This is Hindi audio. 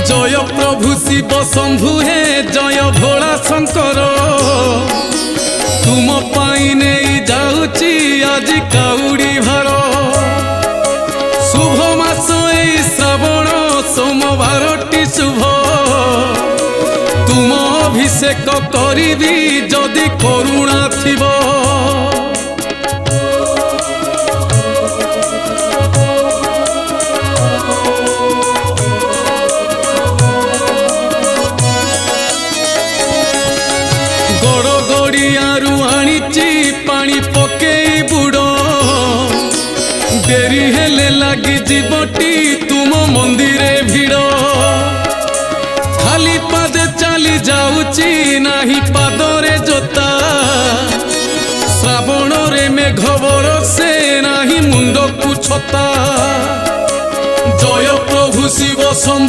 जय प्रभु शिव शंभु हे जय भोला शंकर तुम पाई नहीं जाऊची आज काउड़ी भार शुभ मास ए श्रावण सोमवारटी शुभ तुम अभिषेक करी जदि करुणा थिबो पानी पकई बुड़ देरी हेले लगी जीवटी तुम मंदिरे भिड़ खाली पादे चली जाऊची नाही पादरे जोता श्रावण रे मेघ बरसे नाही मुंड को छता जय प्रभु शिव शंभु।